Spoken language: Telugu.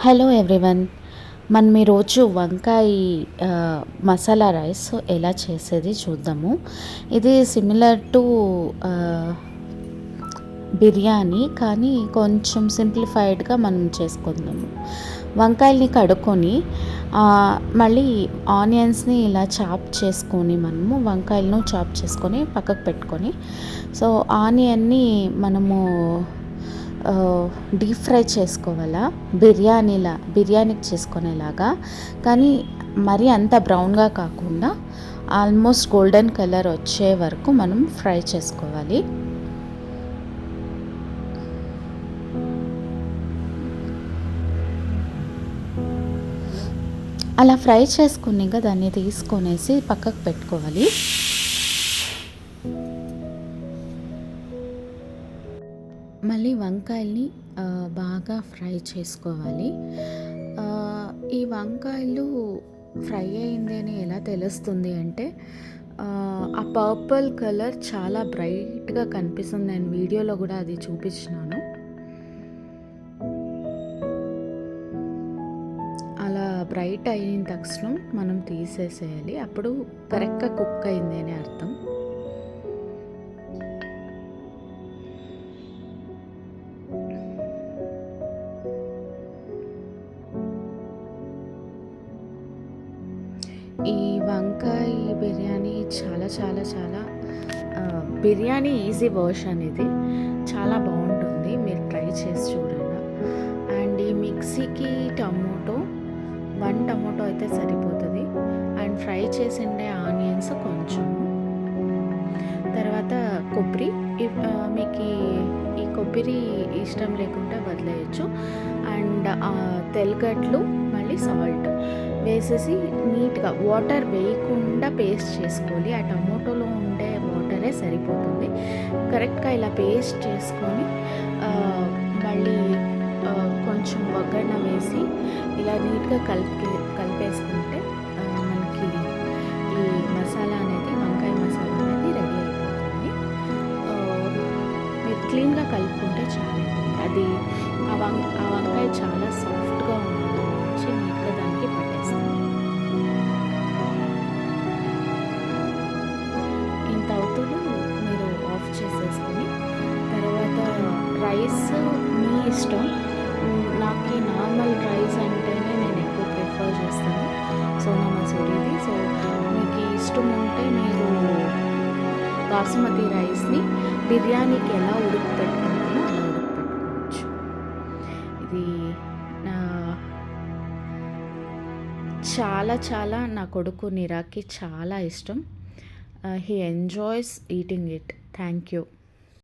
Hello everyone. మనం ఈరోజు వంకాయ మసాలా రైస్ ఎలా చేసేది చూద్దాము. ఇది సిమిలర్ టు బిర్యానీ, కానీ కొంచెం సింప్లిఫైడ్గా మనం చేసుకుందాము. వంకాయల్ని కడుక్కొని మళ్ళీ ఆనియన్స్ని ఇలా చాప్ చేసుకొని మనము వంకాయలను చాప్ చేసుకొని పక్కకు పెట్టుకొని, సో ఆనియన్ని డీప్ ఫ్రై చేసుకోవాలా, బిర్యానీకి చేసుకునేలాగా. కానీ మరీ అంత బ్రౌన్గా కాకుండా ఆల్మోస్ట్ గోల్డెన్ కలర్ వచ్చే వరకు మనం ఫ్రై చేసుకోవాలి. అలా ఫ్రై చేసుకుని దాన్ని తీసుకొనేసి పక్కకు పెట్టుకోవాలి. మళ్ళీ వంకాయల్ని బాగా ఫ్రై చేసుకోవాలి. ఈ వంకాయలు ఫ్రై అయింది అని ఎలా తెలుస్తుంది అంటే, ఆ పర్పుల్ కలర్ చాలా బ్రైట్గా కనిపిస్తుంది. నేను వీడియోలో కూడా అది చూపించినాను. అలా బ్రైట్ అయిన తక్షణం మనం తీసేసేయాలి. అప్పుడు కరెక్ట్గా కుక్ అయింది అని అర్థం. ఈ వంకాయ బిర్యానీ చాలా చాలా చాలా బిర్యానీ ఈజీ వర్షన్. ఇది చాలా బాగుంటుంది, మీరు ట్రై చేసి చూడండి. అండ్ ఈ మిక్సీకి వన్ టమోటో అయితే సరిపోతుంది. అండ్ ఫ్రై చేసిండే ఆనియన్స్ కొంచెం, తర్వాత కొబ్బరి. మీకు ఈ కొబ్బరి ఇష్టం లేకుంటే వదిలేయచ్చు. అండ్ తెల్లగడ్డలు, మళ్ళీ సాల్ట్ వేసేసి నీట్గా వాటర్ వేయకుండా పేస్ట్ చేసుకోవాలి. ఆ టమోటోలో ఉండే వాటరే సరిపోతుంది. కరెక్ట్గా ఇలా పేస్ట్ చేసుకొని మళ్ళీ కొంచెం ఒగ్గరణ వేసి ఇలా నీట్గా కలిపేసుకుంటే మనకి ఈ మసాలా అనేది, వంకాయ మసాలా అనేది రెడీ అయిపోతుంది. మీరు క్లీన్గా కలుపుకుంటే చాలా అది ఆ వంకాయ చాలా సాఫ్ట్గా ఉండడం నుంచి నీట్గా దానికి పట్టేస్తుంది. ఇంత అవుతులు మీరు ఆఫ్ చేసేసుకొని తర్వాత రైస్ మీ ఇష్టం. నాకు నార్మల్ రైస్ అంటేనే నేను ఎక్కువ ప్రిఫర్ చేస్తాను, సోనా మసూరిది. సో మీకు ఇష్టం ఉంటే మీరు బాసుమతి రైస్ని బిర్యానీకి ఎలా ఉడకపెట్టుకుంటామో అలా ఉడకపెట్టుకోవచ్చు. ఇది చాలా చాలా నా కొడుకు నిరాకి చాలా ఇష్టం. He enjoys eating it. Thank you.